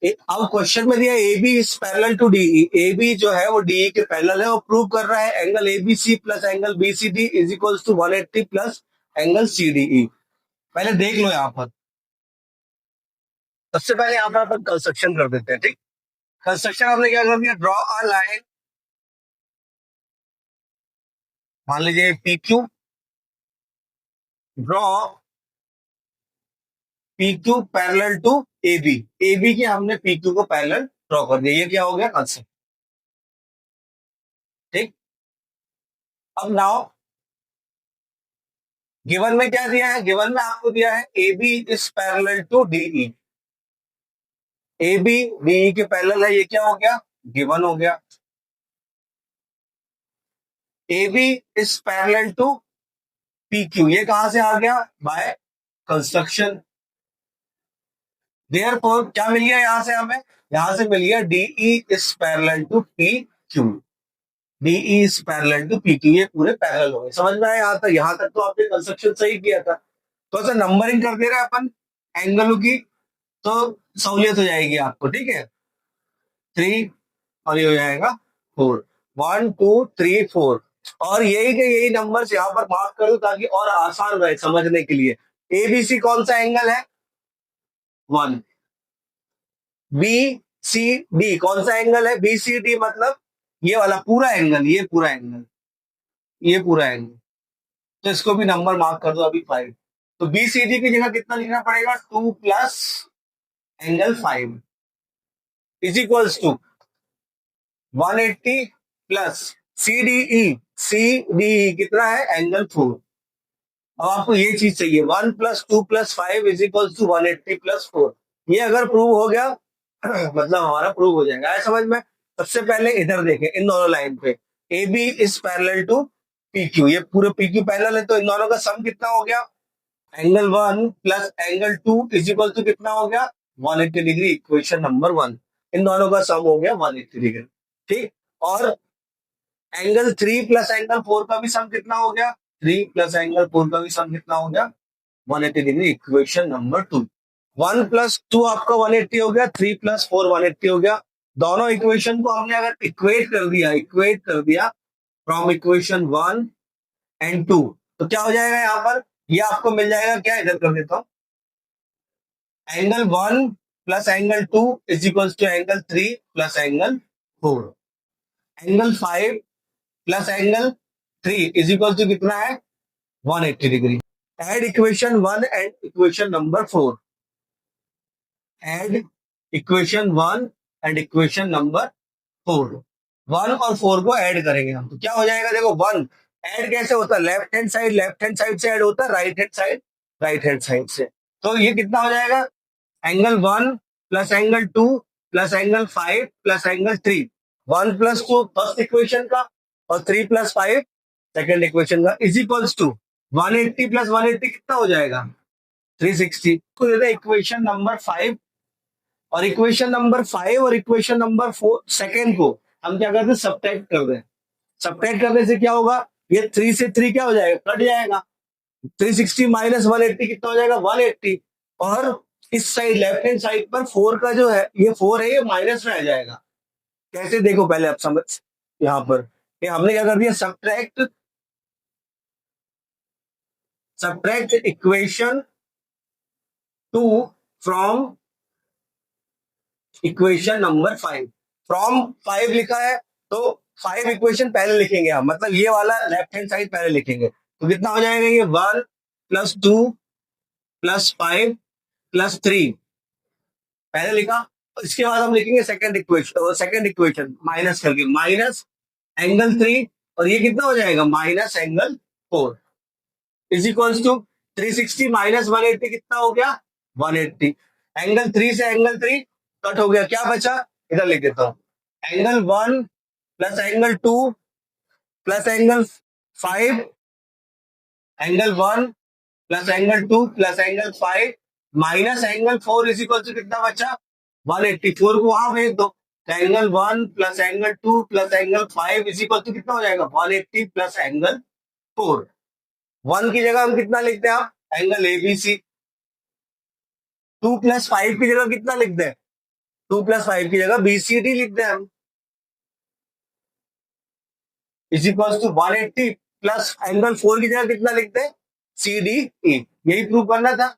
अब क्वेश्चन में दिया A B is parallel to DE, A B जो है वो डीई के पैरेलल है और प्रूव कर रहा है angle ABC plus angle BCD is equals to 180 plus angle CDE. पहले देख लो यहाँ पर, सबसे पहले यहाँ पर अपन कंस्ट्रक्शन कर देते हैं। ठीक, कंस्ट्रक्शन हमने क्या कर दिया, ड्रॉ अ लाइन, मान लीजिए P Q, draw P Q parallel to A B, A B की हमने पी क्यू को पैरेलल ड्रॉ कर दिया, ये क्या हो गया कंसेप्ट। ठीक, अब नाउ गिवन में क्या दिया है, गिवन में आपको दिया है A B is parallel to DE, A B DE के पैरेलल है, ये क्या हो गया गिवन हो गया। A B is parallel to P Q, ये कहां से आ गया, बाय कंस्ट्रक्शन। देयरफॉर क्या मिल गया यहां से हमें, यहां से मिल गया DE is parallel to P Q, DE is parallel to P Q, ये पूरे पैरेलल हो गए। समझ में आया यहां तक तो आपने कंस्ट्रक्शन सही किया था। तो ऐसा नंबरिंग कर दे रहे हैं अपन एंगलों की, तो सहूलियत हो जाएगी आपको। ठीक है, 3 और ये हो जाएगा 4, 1 2 3 4, और यही के यही नंबर्स यहाँ पर मार्क कर दो ताकि और आसान रहे समझने के लिए। एबीसी कौन सा एंगल है 1, बी सी डी कौन सा एंगल है, बी सी डी मतलब ये वाला पूरा एंगल, ये पूरा एंगल, ये पूरा एंगल, तो इसको भी नंबर मार्क कर दो अभी 5। तो बी सी डी की जगह कितना लिखना पड़ेगा, 2 plus angle 5 is equals to 180 plus CDE, CDE कितना है एंगल 4। अब आपको ये चीज चाहिए 1 plus 2 plus 5 is equal to 180 plus 4, ये अगर प्रूव हो गया मतलब हमारा प्रूव हो जाएगा। है समझ में। सबसे पहले इधर देखें, इन दोनों लाइन पे A B is parallel to P Q, ये पूरे पी क्यू पैरेलल है, तो इन दोनों का सम कितना हो गया, angle 1 plus angle 2 is equal to कितना हो गया 180 डिग्री, इक्वेशन नंबर 1। इन दोनों का सम हो गया 180 डिग्री। ठीक, और एंगल 3 प्लस एंगल 4 का भी सम कितना हो गया, 3 प्लस एंगल 4 का भी सम कितना हो गया 180 डिग्री, इक्वेशन नंबर 2। 1 प्लस 2 आपका 180 हो गया, 3 प्लस 4 180 हो गया। दोनों इक्वेशन को हमने अगर इक्वेट कर दिया फ्रॉम इक्वेशन 1 एंड 2, तो क्या हो जाएगा यहाँ पर, ये आपको मिल जाएगा क्या, इधर कर देता हूं, angle 1 plus angle 2 is equal to angle 3 plus angle 4, angle 5 plus angle 3 is equal to कितना है 180 degree. Add equation 1 and equation number 4, add equation 1 and equation number 4, 1 और 4 को ऐड करेंगे हम, तो क्या हो जाएगा, देखो 1 ऐड कैसे होता है, लेफ्ट हैंड साइड से ऐड होता है, राइट हैंड साइड से। तो ये कितना हो जाएगा, angle 1 plus angle 2 plus angle 5 plus angle 3, 1 plus 2 first equation का और 3 प्लस 5 सेकेंड इक्वेशन का इज इक्वल्स टू 180 प्लस 180 कितना हो जाएगा 360। तो ये इक्वेशन नंबर 5, और इक्वेशन नंबर 5 और इक्वेशन नंबर 4 सेकेंड को हम क्या करते हैं, सब्ट्रैक्ट कर दें। सब्ट्रैक्ट करने से क्या होगा, ये 3 से 3 क्या हो जाएगा, कट जाएगा, 360 माइनस 180 कितना हो जाएगा 180, और इस साइड लेफ्ट हैंड साइड पर 4 का जो है, ये 4 है, ये माइनस में आ जाएगा। कैसे देखो पहले आप समझ, यहां पर ये हमने क्या कर दिया, subtract equation 2 from equation number 5, from 5 लिखा है तो 5 इक्वेशन पहले लिखेंगे हम, मतलब ये वाला लेफ्ट हैंड साइड पहले लिखेंगे, तो कितना हो जाएगा, ये 1 प्लस 2 प्लस 5 प्लस 3 पहले लिखा। इसके बाद हम लिखेंगे सेकंड इक्वेशन माइनस करके, माइनस एंगल 3, और ये कितना हो जाएगा minus angle 4 is equals to 360 minus 180 कितना हो गया 180, एंगल 3 से एंगल 3 कट हो गया, क्या बचा, इधर लिख देता हूं, angle 1 plus angle 2 plus angle 5, angle 1 plus angle 2 plus angle 5 minus angle 4 is equal to कितना बचा 184 को वहां भेज दो, तो angle 1 plus angle 2 plus angle 5 is equal to कितना हो जाएगा 180 प्लस एंगल 4। 1 की जगह हम कितना लिखते हैं, आप एंगल एबीसी, 2 प्लस 5 की जगह कितना लिखते हैं 2+5 की जगह BCD लिख दें हम, is equal to 180 plus angle 4 की जगह कितना लिखते हैं, CDE। यही प्रूव करना था,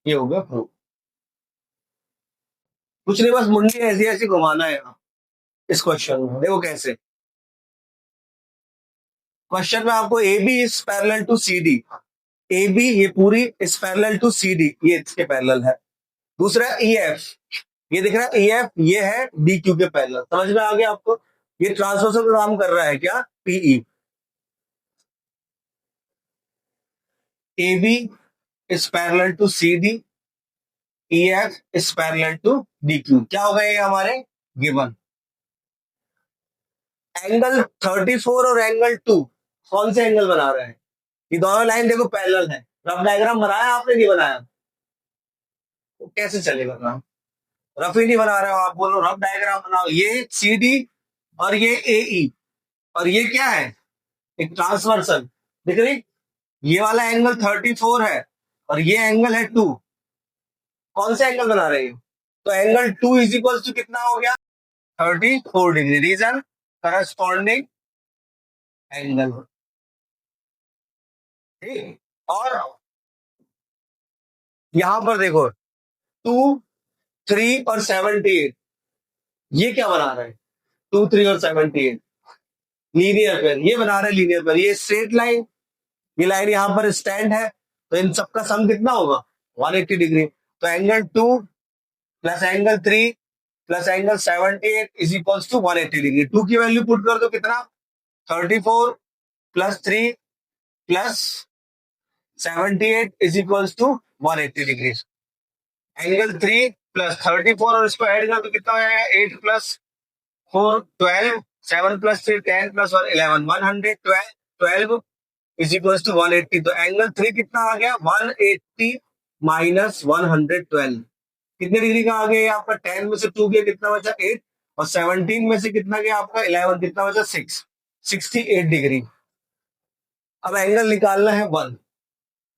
ये हो गया प्रूव। कुछ नहीं, बस मुंडी ऐसी ऐसी घुमाना है यहाँ इस क्वेश्चन में। देखो कैसे, क्वेश्चन में आपको A B is parallel to C D, A B ये पूरी is parallel to C D, ये इसके पैरेलल है। दूसरा ई एफ, ये दिख रहा है ई एफ, ये है डी क्यू के पैरेलल। समझ में आ गया आपको, ये ट्रांसवर्सल काम कर रहा है क्या, PE. A B is parallel to C D, E F is parallel to D Q. क्या हो गए हमारे गिवन। एंगल 34 और एंगल 2 कौन से एंगल बना रहे हैं, ये दोनों लाइन देखो पैरेलल है। रफ डायग्राम बनाया आपने, नहीं बनाया, तो कैसे चलेगा काम। रफ ही नहीं बना रहे हो आप, बोलो रफ डायग्राम बनाओ। ये सी डी और ये ए ई, और ये क्या है, एक ट्रांसवर्सल दिख रही, ये वाला एंगल 34 है और ये एंगल है 2। कौन सा एंगल बना रहे हो, तो एंगल 2 इज इक्वल टू कितना हो गया, 34 डिग्री। रीजन करस्पॉन्डिंग एंगल, ठीक। और यहां पर देखो 2, 3 और 78, ये क्या बना रहा है, 2, 3 और 78 लीनियर पेयर, ये बना रहे लीनियर पेयर। ये स्ट्रेट लाइन, ये लाइन यहां पर स्टैंड है, तो इन सबका सम कितना होगा, 180 डिग्री। तो angle 2 plus angle 3 plus angle 78 is equals to 180 degree. 2 की वैल्यू पुट कर दो, कितना, 34 plus 3 plus 78 is equals to 180 degree. Angle 3 plus 34 और इसको ऐड कर तो कितना हो जाएगा, 8 plus 4 12, 7 plus 3 10 plus 1 11, 112 12 is equal to 180। तो एंगल 3 कितना आ गया, 180 माइनस 112, कितने डिग्री का आ गया आपका, 10 में से 2 गया कितना बचा, 8, और 17 में से कितना गया आपका 11, कितना बचा 6, 68 डिग्री। अब एंगल निकालना है 1।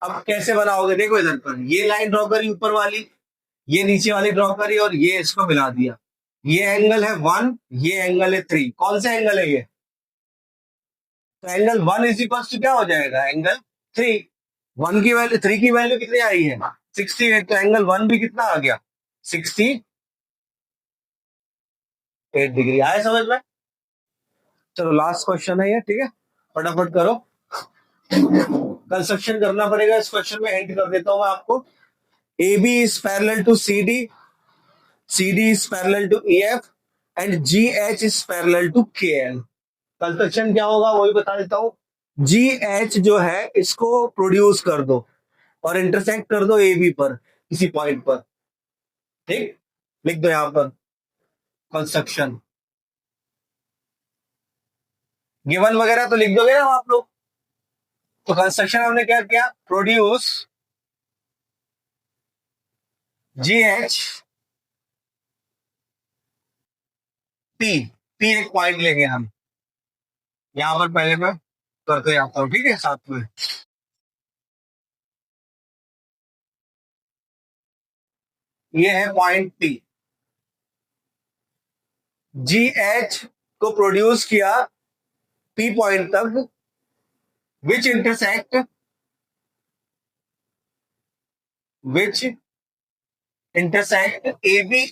अब कैसे बनाओगे, देखो इधर पर ये लाइन ड्रॉ करी ऊपर वाली, ये नीचे वाली ड्रॉ करी और ये इसको मिला दिया। ये एंगल है 1, ये एंगल है 3। कौन सा एंगल है ये, तो एंगल 1 इज इक्वल टू क्या हो जाएगा, एंगल 3। 1 की वैल्यू, 3 की वैल्यू कितनी आई है, 68। तो एंगल 1 भी कितना आ गया, 68 डिग्री। आया समझ में। चलो लास्ट क्वेश्चन है ये, ठीक है, फटाफट करो, कंस्ट्रक्शन करना पड़ेगा इस क्वेश्चन में। हिंट कर देता हूं मैं आपको, A B is parallel to C D, C D is parallel to E F and G H is parallel to K L. Construction क्या होगा वही बता देता हूं। जी एच जो है इसको प्रोड्यूस कर दो और इंटरसेक्ट कर दो ए बी पर किसी पॉइंट पर, ठीक। लिख दो यहां पर कंस्ट्रक्शन, गिवन वगैरह तो लिख दोगे ना आप लोग। तो कंस्ट्रक्शन हमने क्या किया, प्रोड्यूस जी एच पी, पी एक पॉइंट लेंगे हम यहां पर, पहले मैं करते जाता हूं, ठीक है साथ में। ये है पॉइंट पी, जी एच को प्रोड्यूस किया पी पॉइंट तक, which intersect A B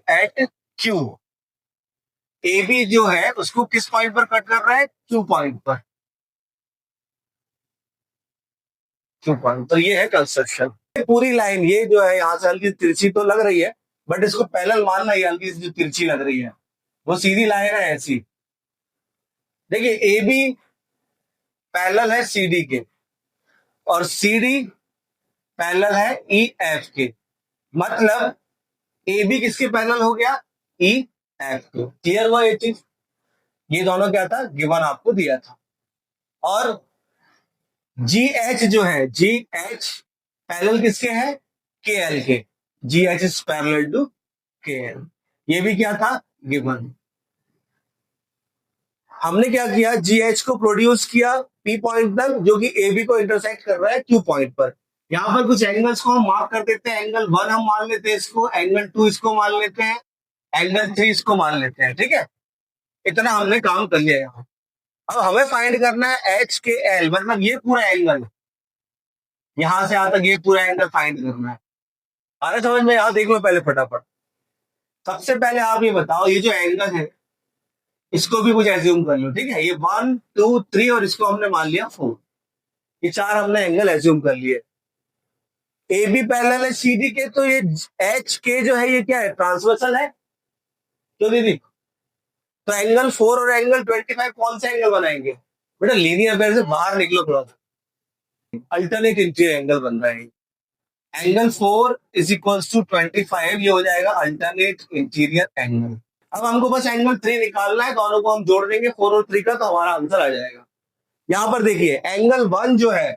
at Q. A B जो है उसको किस पॉइंट पर कट कर रहा है, क्यू पॉइंट पर, क्यू पॉइंट। तो ये है कंस्ट्रक्शन। पूरी लाइन ये जो है यहां से हल्की तिरछी तो लग रही है, बट इसको पैरेलल मानना है, हल्की जो तिरछी लग रही है वो सीधी लाइन है ऐसी। देखिए ए बी पैरेलल है सी डी के और सी डी पैरेलल है ई एफ के, मतलब ए बी किसके पैरेलल हो गया, ई एफ के। क्लियर हुआ ये चीज, ये दोनों क्या था, गिवन आपको दिया था। और जी एच जो है, जी एच पैरेलल किसके है, के एल के, G H is parallel to K L, ये भी क्या था, गिवन। हमने क्या किया, जी एच को प्रोड्यूस किया पी पॉइंट तक जो कि ए बी को इंटरसेक्ट कर रहा है क्यू पॉइंट पर, यहाँ पर कुछ एंगल्स को हम मार्क कर देते हैं, एंगल 1 हम मान लेते हैं इसको, एंगल 2 इसको मान लेते हैं, एंगल 3 इसको मान लेते हैं, ठीक है। इतना हमने काम कर लिया यहाँ। अब हमें फाइंड करना है एच के एल, मतलब ये पूरा एंगल, यहां से यहां तक ये पूरा एंगल फाइंड करना है। अरे समझ में, यहाँ देख लो पहले फटाफट। सबसे पहले आप ये बताओ, ये जो एंगल है इसको भी कुछ एज्यूम कर लो, ठीक है। ये 1 2 3 और इसको हमने मान लिया 4, ये 4 हमने एंगल एज्यूम कर लिए। ए बी पैरेलल है सी डी के, तो ये एच के जो है ये क्या है, ट्रांसवर्सल है। तो दीदी, तो एंगल 4 और एंगल 25 कौन सा एंगल बनाएंगे बेटा, लीनियर पेयर से बाहर निकलो थोड़ा सा, अल्टरनेट इंटीरियर एंगल बन रहा है। एंगल 4 इज इक्वल्स टू 25, ये हो जाएगा अल्टरनेट इंटीरियर एंगल। अब हमको बस एंगल 3 निकालना है, दोनों को हम जोड़ देंगे 4 और 3 का, तो हमारा आंसर आ जाएगा। यहां पर देखिए एंगल 1 जो है,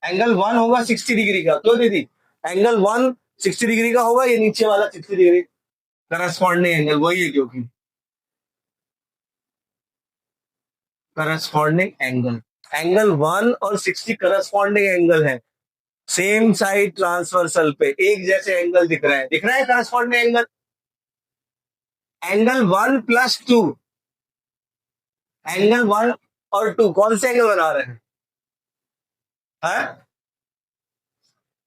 एंगल 1 होगा 60 डिग्री का, तो दीदी एंगल 1 60 डिग्री का होगा, ये नीचे वाला 60 डिग्री करस्पॉन्डिंग एंगल वही है, क्योंकि करस्पॉन्डिंग एंगल, एंगल 1 और 60 करस्पॉन्डिंग एंगल है, सेम साइड ट्रांसवर्सल पे एक जैसे एंगल दिख रहा है, दिख रहा है corresponding angle. Angle 1 plus 2, angle 1 और 2 कौन से एंगल बना रहे हैं, है?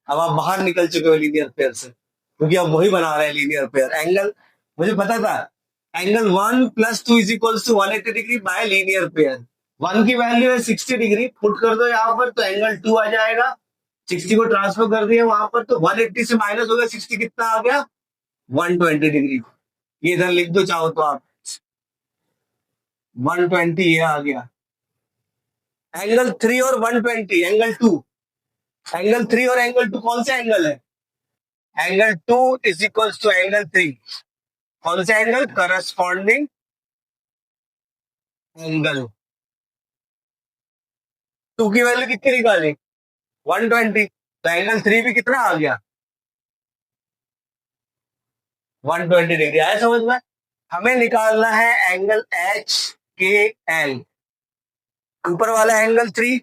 अब आप बाहर निकल चुके हो लीनियर पेयर से, क्योंकि अब वही बना रहे हैं लीनियर पेयर एंगल। मुझे पता था angle 1 plus 2 is equals to 180 degree by linear pair. 1 की वैल्यू है 60 डिग्री, पुट कर दो यहाँ पर, तो एंगल 2 आ जाएगा। 60 को ट्रांसफर कर दिया वहां पर, तो 180 से माइनस हो गया 60, कितना आ गया 120 डिग्री। ये इधर लिख दो चाहो तो आप, 120 ये आ गया। एंगल 3 और 120, एंगल 2, एंगल 3 और एंगल 2 कौन सा एंगल है, angle 2 is equals to angle 3, कौन सा एंगल, करस्पॉन्डिंग एंगल। 2 की वैल्यू कितनी निकाली 120, तो एंगल 3 भी कितना आ गया 120 डिग्री। आया समझ में। हमें निकालना है एंगल एच के एल, ऊपर वाला एंगल 3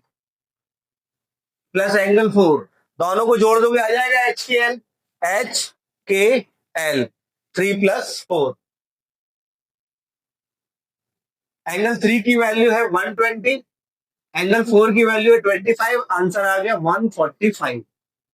प्लस एंगल 4, दोनों को जोड़ दोगे आ जाएगा एच के एल, एच के एल 3 प्लस 4। एंगल 3 की वैल्यू है 120, एंगल 4 की वैल्यू है 25, आंसर आ गया 145।